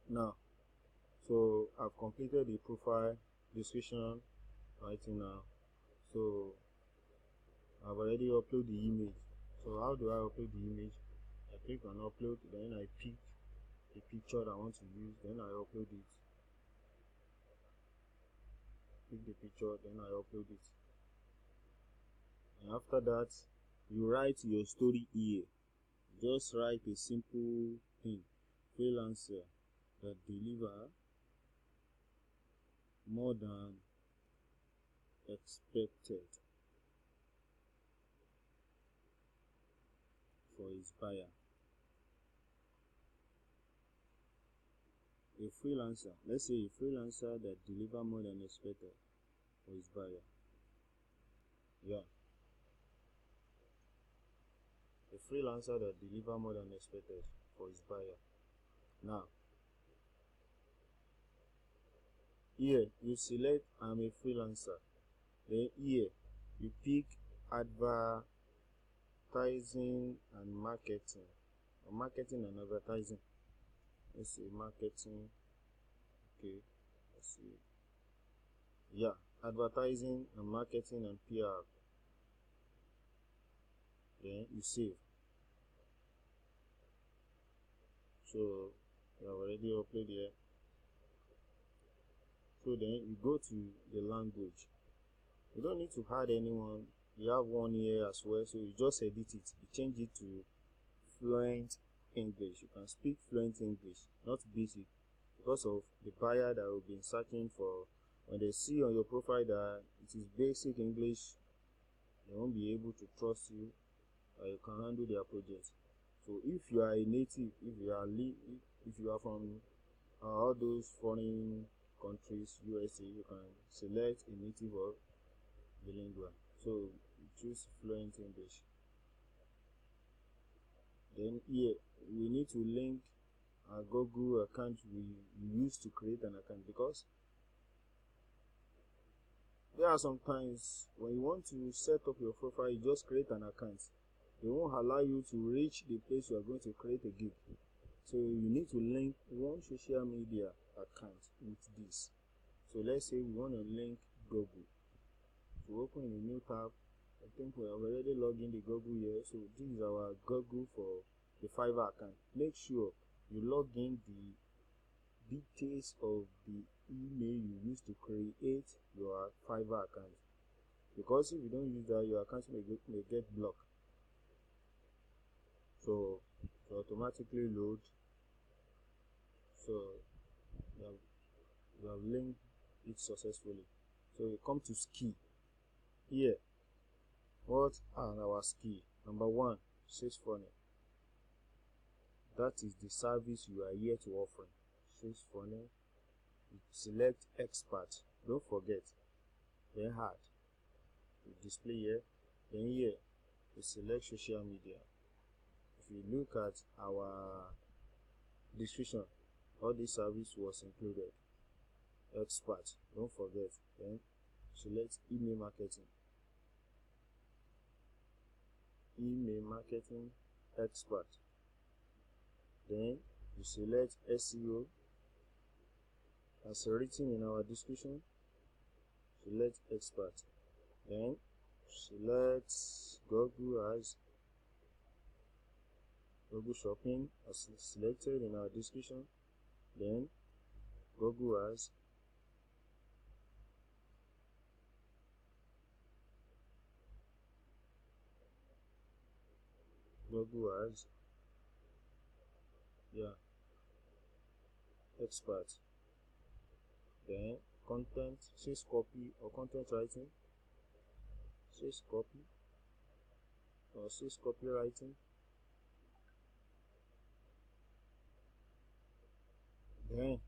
Now, so I've completed the profile description writing now. So I've already uploaded the image. So how do I upload the image? I click on upload, then I pick the picture that I want to use, then I upload it. Pick the picture, then I upload it. And after that, you write your story here. Just write a simple thing: freelancer that deliver more than expected for his buyer. A freelancer, let's say a freelancer that deliver more than expected for his buyer. Yeah. A freelancer that deliver more than expected for his buyer. Now, here you select I'm a freelancer. Then here you pick advertising and marketing, or marketing and advertising. Let's say marketing. Okay, let's see. Yeah, advertising and marketing and PR. Then you save. So you have already uploaded here. So then you go to the language. You don't need to add anyone. You have one here as well, so you just edit it. You change it to fluent English. You can speak fluent English, not basic, because of the buyer that will be searching for. When they see on your profile that it is basic English, they won't be able to trust you, or you can handle their project. So if you are a native, if you are from all those foreign countries, USA, you can select a native or bilingual. So you choose fluent English. Then here we need to link our Google account we use to create an account, because there are some times when you want to set up your profile, you just create an account. They won't allow you to reach the place you are going to create a gig. So you need to link one social media account with this. So let's say we want to link Google. To open a new tab, I think we have already logged in the Google here. So this is our Google for the Fiverr account. Make sure you log in the details of the email you use to create your Fiverr account, because if you don't use that, your account may get blocked. So it automatically load. So you have linked it successfully. So you come to skill. Here, what are our skill? Number one, sales funnel. That is the service you are here to offer. Sales funnel. You select expert. Don't forget. Then add. You display here. Then here, you select social media. If you look at our description, all this service was included. Expert. Don't forget. Then select email marketing. Email marketing expert. Then you select SEO as written in our description. Select expert. Then select Google as Google Shopping as selected in our description. Then Google as expert. Then content, sales copy or content writing, sales copy or sales copywriting. Then you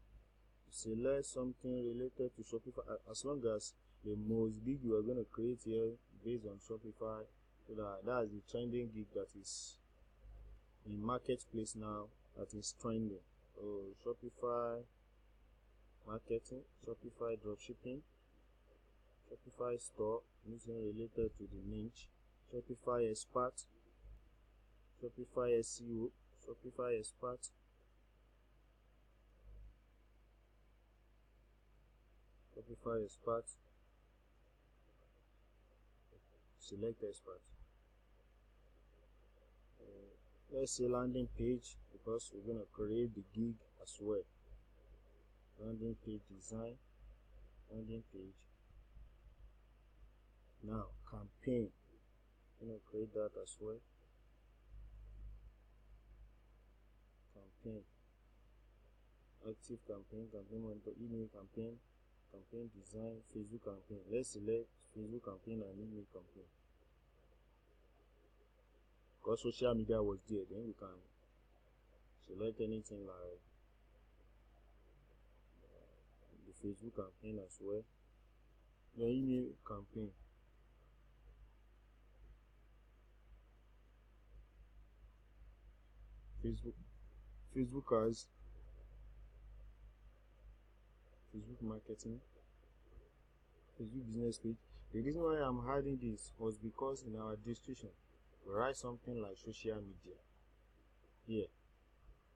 select something related to Shopify, as long as the most gig you are going to create here based on Shopify, so that's the trending gig that is in marketplace now, that is trending. So Shopify marketing, Shopify dropshipping, Shopify store, anything related to the niche, Shopify expert, Shopify SEO, Shopify expert. Shopify expert, select expert. Let's say landing page, because we're going to create the gig as well. Landing page design, landing page. Now campaign, I'm going to create that as well. Campaign, active campaign, campaign monitor, email campaign, campaign design, Facebook campaign. Let's select Facebook campaign and email campaign, because social media was there. Then we can select anything like the Facebook campaign as well. The email campaign, Facebook ads, Facebook marketing, Facebook business page. The reason why I'm hiding this was because in our description we write something like social media. Here,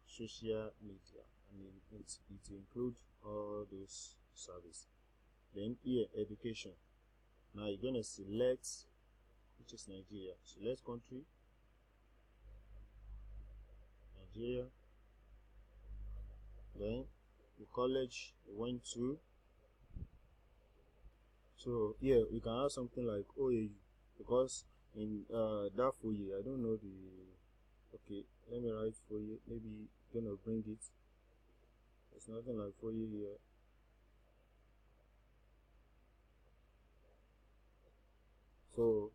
social media, and it includes all those services. Then here, education. Now you're gonna select which is Nigeria. Select country, Nigeria. Then the college you went to. So here we can have something like OAU, because in that for you, I don't know the. Okay, let me write for you. Maybe gonna bring it. There's nothing like for you here. So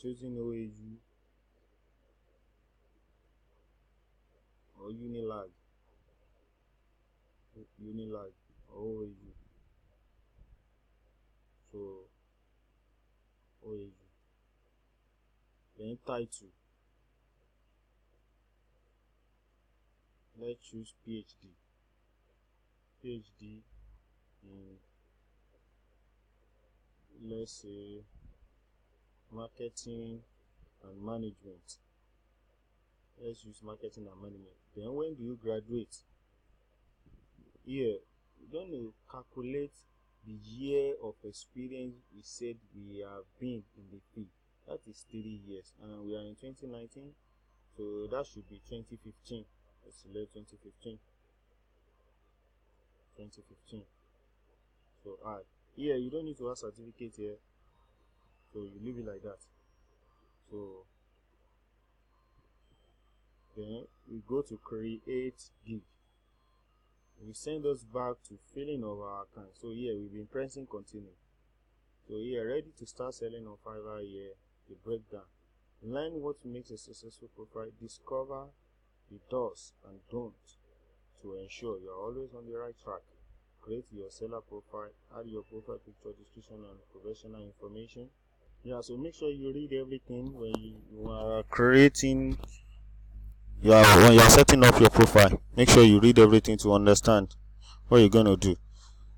choosing OAU or Unilag or OAU. So OAU. Then title. Let's choose PhD. PhD in, let's say, marketing and management. Let's use marketing and management. Then when do you graduate? Here we're going to calculate the year of experience we said we have been in the field. That is 3 years, and we are in 2019, so that should be 2015. Let's select 2015. So here you don't need to have certificate here, so you leave it like that. So then we go to create gig. We send us back to filling of our account. So here we've been pressing continue. So here, ready to start selling on Fiverr. Here the breakdown. Learn what makes a successful profile. Discover the do's and don'ts to ensure you are always on the right track. Create your seller profile. Add your profile picture, description, and professional information. Yeah, so make sure you read everything when you are creating. When you are setting up your profile, make sure you read everything to understand what you're going to do.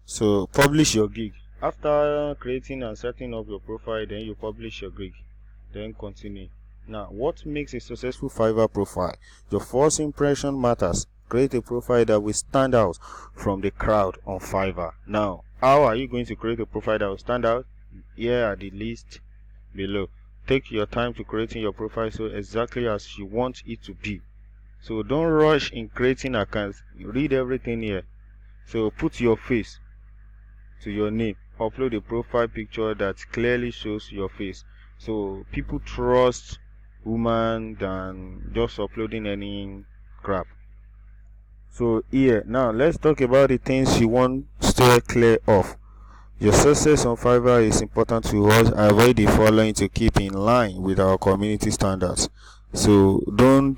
So publish your gig. After creating and setting up your profile, then you publish your gig. Then continue. Now, what makes a successful Fiverr profile? Your first impression matters. Create a profile that will stand out from the crowd on Fiverr. Now, how are you going to create a profile that will stand out? Here are the list below. Take your time to creating your profile so exactly as you want it to be. So don't rush in creating accounts. Read everything here. So put your face to your name. Upload a profile picture that clearly shows your face. So people trust women than just uploading any crap. So here, now let's talk about the things you want to stay clear of. Your success on Fiverr is important to us. Avoid the following to keep in line with our community standards. So don't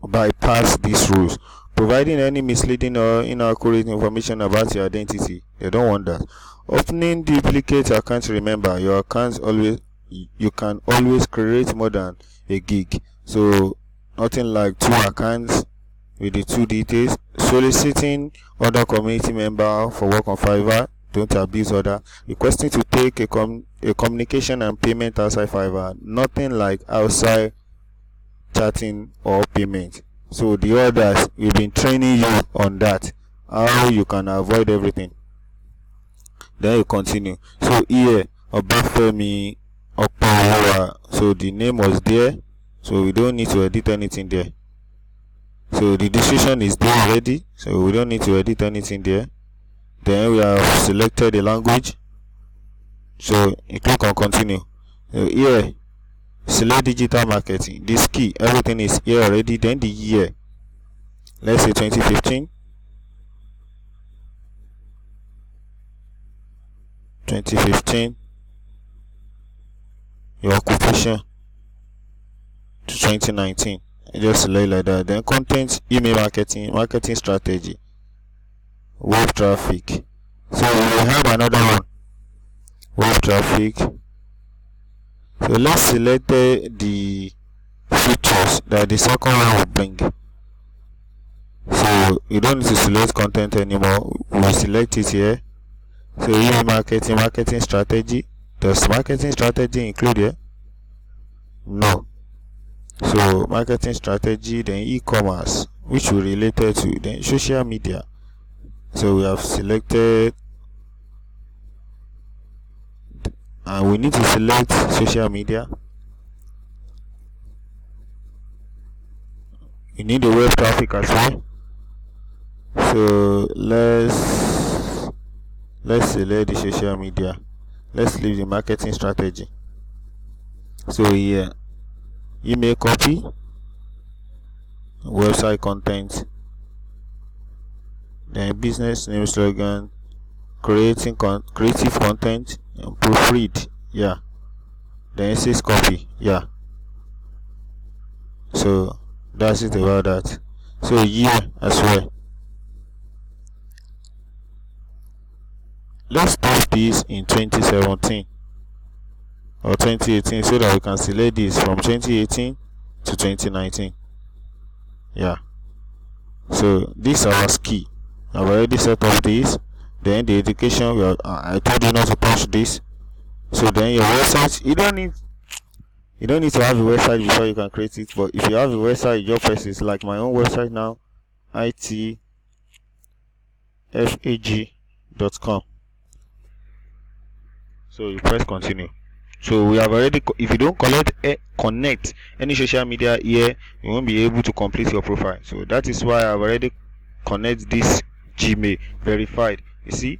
bypass these rules. Providing any misleading or inaccurate information about your identity, they don't want that. Opening duplicate accounts. Remember, your accounts you can always create more than a gig. So nothing like 2 accounts with the 2 details. Soliciting other community member for work on Fiverr. Don't abuse other. Requesting to take a communication and payment outside Fiverr. Nothing like outside chatting or payment. So the others, we've been training you on that. how you can avoid everything. Then you continue. So here Obafemi Opawara, so the name was there, so we don't need to edit anything there. So the decision is there already, so we don't need to edit anything there. Then we have selected the language, so you click on continue. So here select digital marketing, this key, everything is here already. Then the year, let's say 2015. Your occupation to 2019, just select like that. Then content, email marketing strategy, web traffic. So we have another one, web traffic. So let's select the features that the second one will bring. So you don't need to select content anymore, we select it here. So email marketing strategy. Does marketing strategy include here? No. So marketing strategy, then e-commerce, which we related to, then social media. So we have selected, and we need to select social media. You need the web traffic as well. So let's select the social media. Let's leave the marketing strategy. So here, email copy, website content, then business name, slogan, creative content, and proofread. Yeah. Then sales copy. Yeah. So that's it about that. So year as well. Let's do this in 2017 or 2018 so that we can select this from 2018 to 2019. Yeah. So this is our ski. I've already set up this. Then the education, I told you not to touch this. So then your website, you don't need to have a website before you can create it. But if you have a website, your press is like my own website now, itfag.com. So you press continue. So we have already, if you don't connect any social media here, you won't be able to complete your profile. So that is why I've already connect this Gmail verified. You see,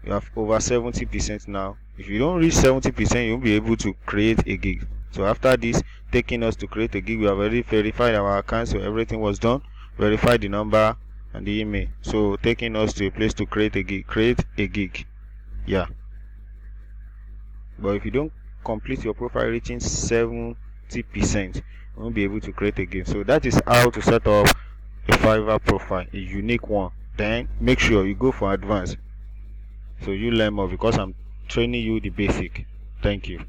you have over 70% now. If you don't reach 70%, you won't be able to create a gig. So after this, taking us to create a gig, we have already verified our account, so everything was done. Verify the number and the email. So taking us to a place to create a gig. Yeah. But if you don't complete your profile reaching 70%, you won't be able to create a gig. So that is how to set up a Fiverr profile, a unique one. Then make sure you go for advanced, so you learn more, because I'm training you the basic. Thank you.